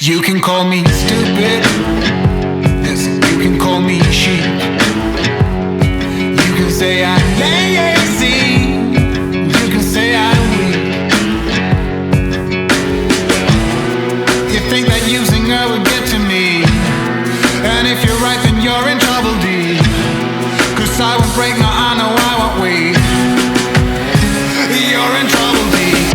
You can call me stupid, yes, you can call me sheep. You can say I'm lazy, you can say I'm weak. You think that using her would get to me, and if you're right then you're in trouble deep. 'Cause I won't break, no I know I won't wait. You're in trouble deep.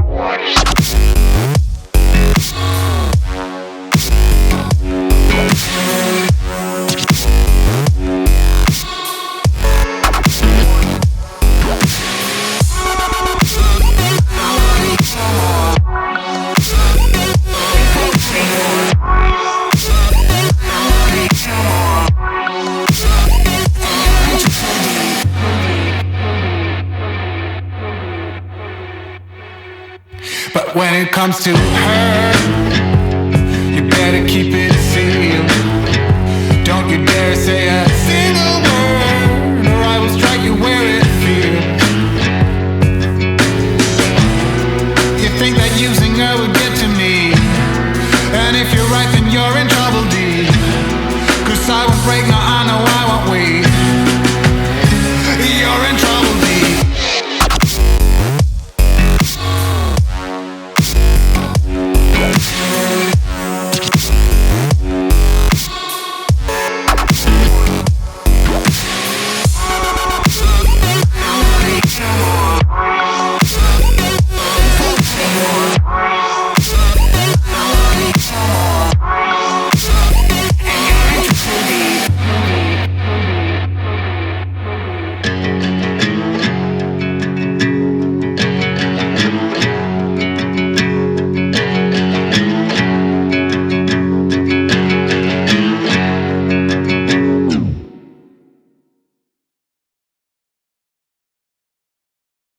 But when it comes to her,